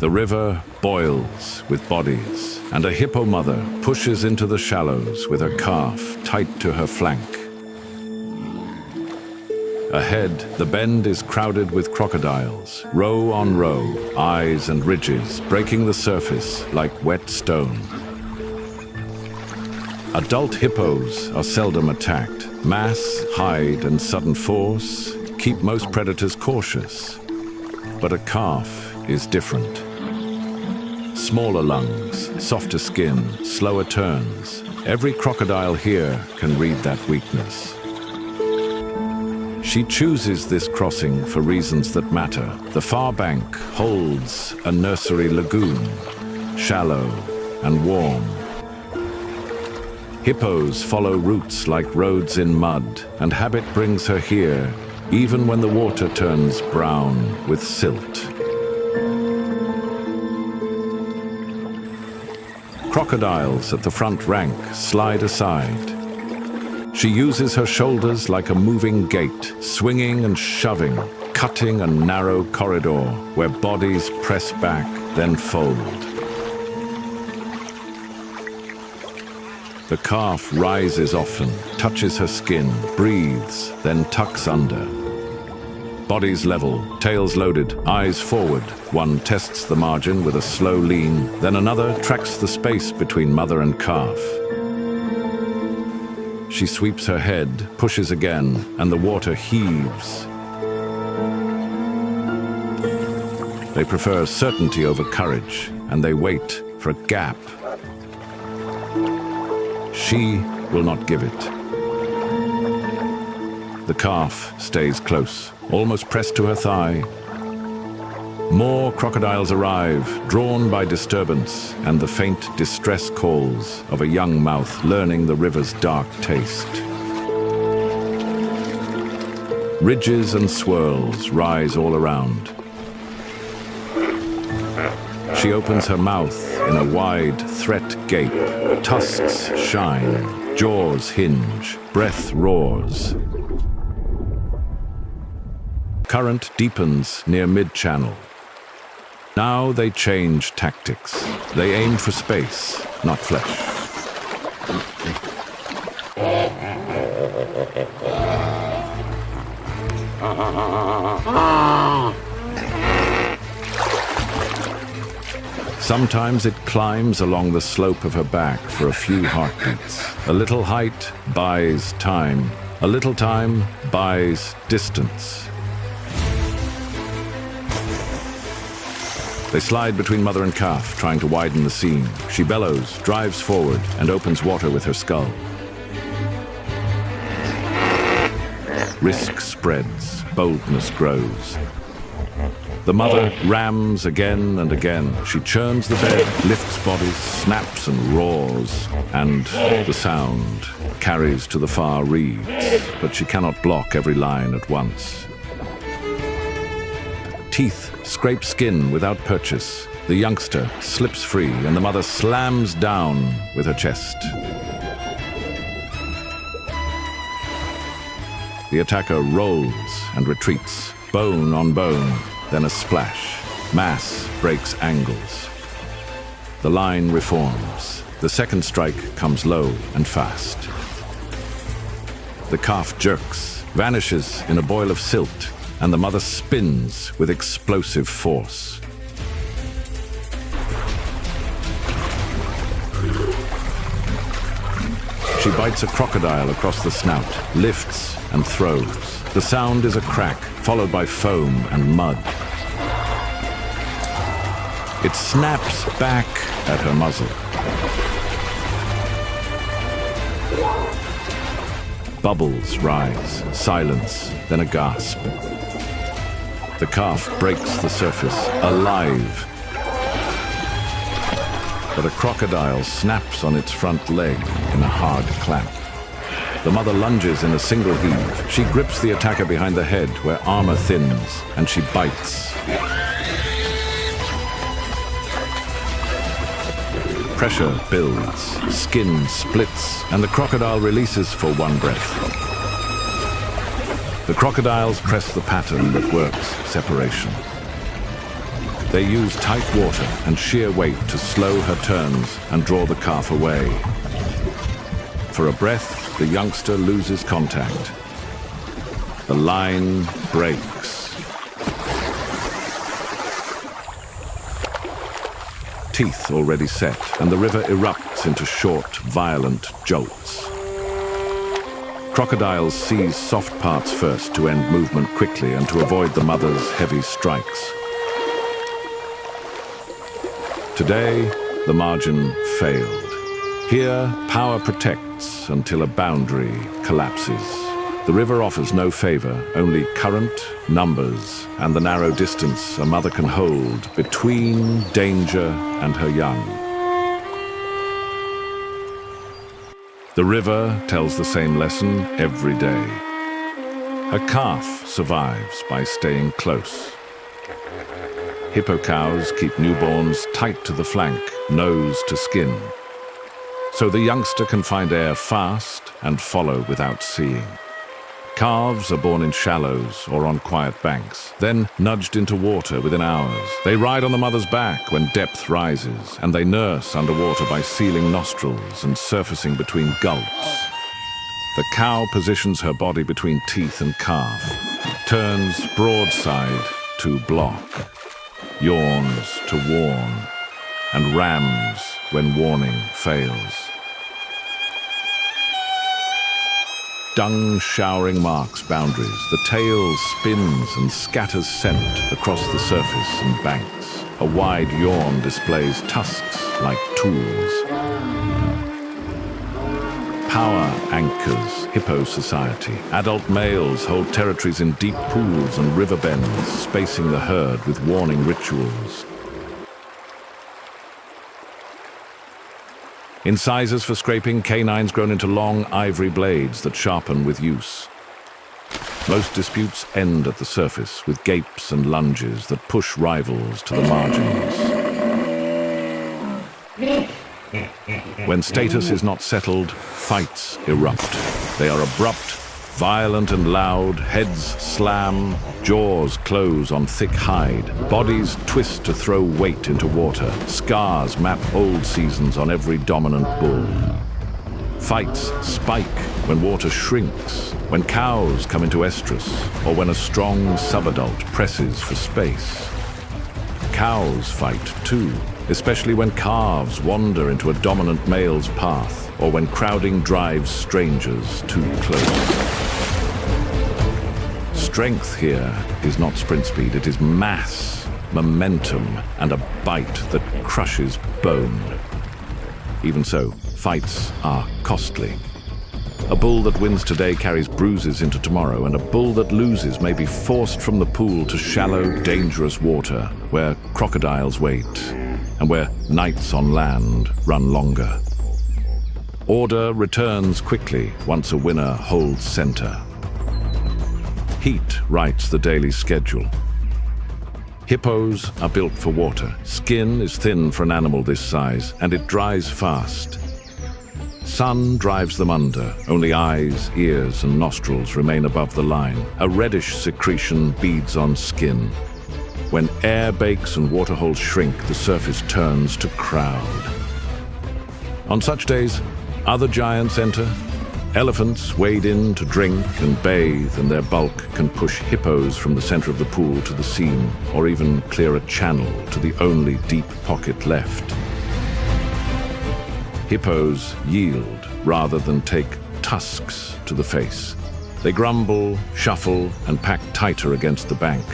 The river boils with bodies, and a hippo mother pushes into the shallows with her calf tight to her flank. Ahead, the bend is crowded with crocodiles, row on row, eyes and ridges breaking the surface like wet stone. Adult hippos are seldom attacked. Mass, hide, and sudden force keep most predators cautious. But a calf is different. Smaller lungs, softer skin, slower turns. Every crocodile here can read that weakness. She chooses this crossing for reasons that matter. The far bank holds a nursery lagoon, shallow and warm. Hippos follow routes like roads in mud, and habit brings her here, even when the water turns brown with silt. Crocodiles at the front rank slide aside. She uses her shoulders like a moving gate, swinging and shoving, cutting a narrow corridor where bodies press back, then fold. The calf rises often, touches her skin, breathes, then tucks under. Bodies level, tails loaded, eyes forward. One tests the margin with a slow lean, then another tracks the space between mother and calf. She sweeps her head, pushes again, and the water heaves. They prefer certainty over courage, and they wait for a gap. She will not give it. The calf stays close, almost pressed to her thigh. More crocodiles arrive, drawn by disturbance and the faint distress calls of a young mouth learning the river's dark taste. Ridges and swirls rise all around. She opens her mouth in a wide threat gape. Tusks shine, jaws hinge, breath roars. Current deepens near mid-channel. Now they change tactics. They aim for space, not flesh. Sometimes it climbs along the slope of her back for a few heartbeats. A little height buys time. A little time buys distance. They slide between mother and calf, trying to widen the seam. She bellows, drives forward, and opens water with her skull. Risk spreads, boldness grows. The mother rams again and again. She churns the bed, lifts bodies, snaps and roars, and the sound carries to the far reeds, but she cannot block every line at once. Teeth scrape skin without purchase. The youngster slips free, and the mother slams down with her chest. The attacker rolls and retreats, bone on bone, then a splash. Mass breaks angles. The line reforms. The second strike comes low and fast. The calf jerks, vanishes in a boil of silt, and the mother spins with explosive force. She bites a crocodile across the snout, lifts and throws. The sound is a crack, followed by foam and mud. It snaps back at her muzzle. Bubbles rise, silence, then a gasp. The calf breaks the surface, alive. But a crocodile snaps on its front leg in a hard clamp. The mother lunges in a single heave. She grips the attacker behind the head where armor thins, and she bites. Pressure builds, skin splits, and the crocodile releases for one breath. The crocodiles press the pattern that works, separation. They use tight water and sheer weight to slow her turns and draw the calf away. For a breath, the youngster loses contact. The line breaks. Teeth already set, and the river erupts into short, violent jolts. Crocodiles seize soft parts first to end movement quickly and to avoid the mother's heavy strikes. Today, the margin failed. Here, power protects until a boundary collapses. The river offers no favor, only current, numbers, and the narrow distance a mother can hold between danger and her young. The river tells the same lesson every day. A calf survives by staying close. Hippo cows keep newborns tight to the flank, nose to skin. So the youngster can find air fast and follow without seeing. Calves are born in shallows or on quiet banks, then nudged into water within hours. They ride on the mother's back when depth rises, and they nurse underwater by sealing nostrils and surfacing between gulps. The cow positions her body between teeth and calf, turns broadside to block, yawns to warn, and rams when warning fails. Dung showering marks boundaries. The tail spins and scatters scent across the surface and banks. A wide yawn displays tusks like tools. Power anchors hippo society. Adult males hold territories in deep pools and river bends, spacing the herd with warning rituals. Incisors for scraping, canines grown into long ivory blades that sharpen with use. Most disputes end at the surface with gapes and lunges that push rivals to the margins. When status is not settled, fights erupt. They are abrupt, violent and loud, heads slam, jaws close on thick hide, bodies twist to throw weight into water, scars map old seasons on every dominant bull. Fights spike when water shrinks, when cows come into estrus, or when a strong subadult presses for space. Cows fight too, especially when calves wander into a dominant male's path, or when crowding drives strangers too close. Strength here is not sprint speed, it is mass, momentum, and a bite that crushes bone. Even so, fights are costly. A bull that wins today carries bruises into tomorrow, and a bull that loses may be forced from the pool to shallow, dangerous water, where crocodiles wait, and where nights on land run longer. Order returns quickly once a winner holds center. Heat writes the daily schedule. Hippos are built for water. Skin is thin for an animal this size, and it dries fast. Sun drives them under. Only eyes, ears, and nostrils remain above the line. A reddish secretion beads on skin. When air bakes and waterholes shrink, the surface turns to crowd. On such days, other giants enter. Elephants wade in to drink and bathe, and their bulk can push hippos from the center of the pool to the seam, or even clear a channel to the only deep pocket left. Hippos yield rather than take tusks to the face. They grumble, shuffle, and pack tighter against the bank.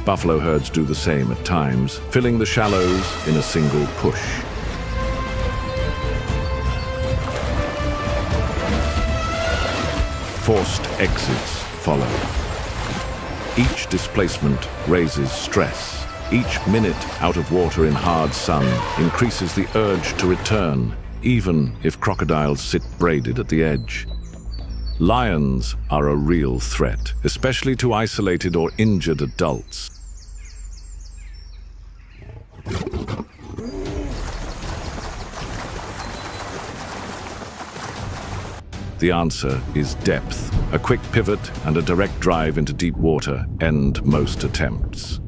Buffalo herds do the same at times, filling the shallows in a single push. Forced exits follow. Each displacement raises stress. Each minute out of water in hard sun increases the urge to return, even if crocodiles sit braided at the edge. Lions are a real threat, especially to isolated or injured adults. The answer is depth. A quick pivot and a direct drive into deep water end most attempts.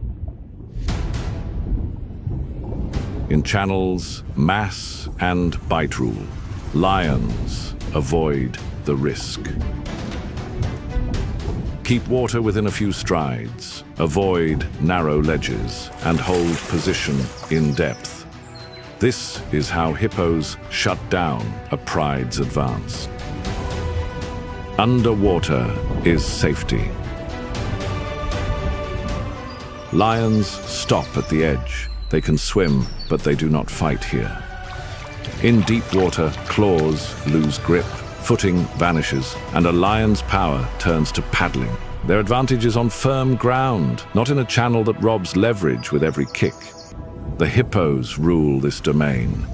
In channels, mass and bite rule. Lions avoid the risk. Keep water within a few strides, avoid narrow ledges, and hold position in depth. This is how hippos shut down a pride's advance. Underwater is safety. Lions stop at the edge. They can swim, but they do not fight here. In deep water, claws lose grip, footing vanishes, and a lion's power turns to paddling. Their advantage is on firm ground, not in a channel that robs leverage with every kick. The hippos rule this domain.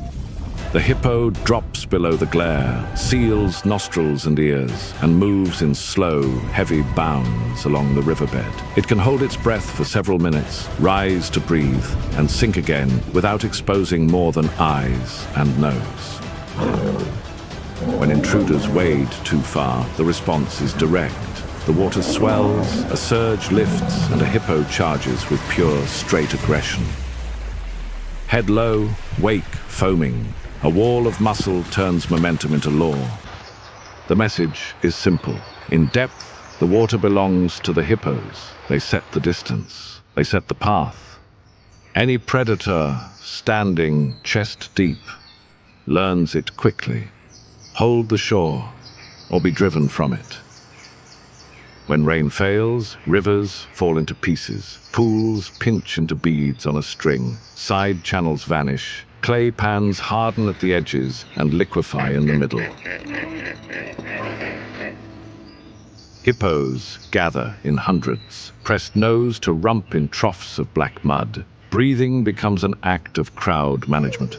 The hippo drops below the glare, seals nostrils and ears, and moves in slow, heavy bounds along the riverbed. It can hold its breath for several minutes, rise to breathe, and sink again without exposing more than eyes and nose. When intruders wade too far, the response is direct. The water swells, a surge lifts, and a hippo charges with pure, straight aggression. Head low, wake foaming. A wall of muscle turns momentum into law. The message is simple. In depth, the water belongs to the hippos. They set the distance. They set the path. Any predator standing chest deep learns it quickly. Hold the shore or be driven from it. When rain fails, rivers fall into pieces. Pools pinch into beads on a string. Side channels vanish. Clay pans harden at the edges and liquefy in the middle. Hippos gather in hundreds, pressed nose to rump in troughs of black mud. Breathing becomes an act of crowd management.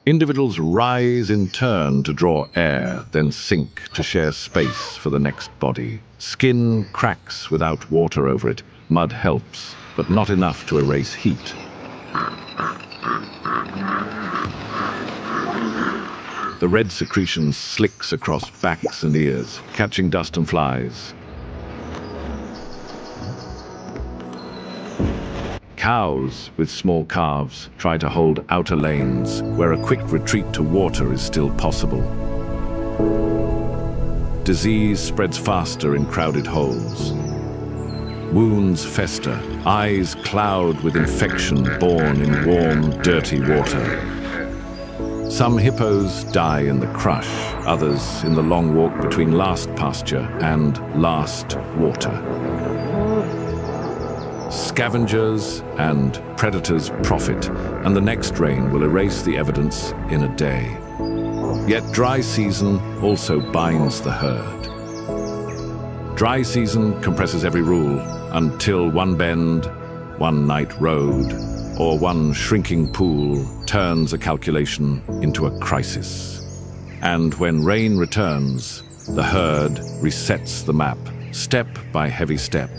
Individuals rise in turn to draw air, then sink to share space for the next body. Skin cracks without water over it. Mud helps, but not enough to erase heat. The red secretion slicks across backs and ears, catching dust and flies. Cows with small calves try to hold outer lanes where a quick retreat to water is still possible. Disease spreads faster in crowded holes. Wounds fester, eyes cloud with infection born in warm, dirty water. Some hippos die in the crush, others in the long walk between last pasture and last water. Scavengers and predators profit, and the next rain will erase the evidence in a day. Yet dry season also binds the herd. Dry season compresses every rule until one bend, one night road, or one shrinking pool turns a calculation into a crisis. And when rain returns, the herd resets the map, step by heavy step.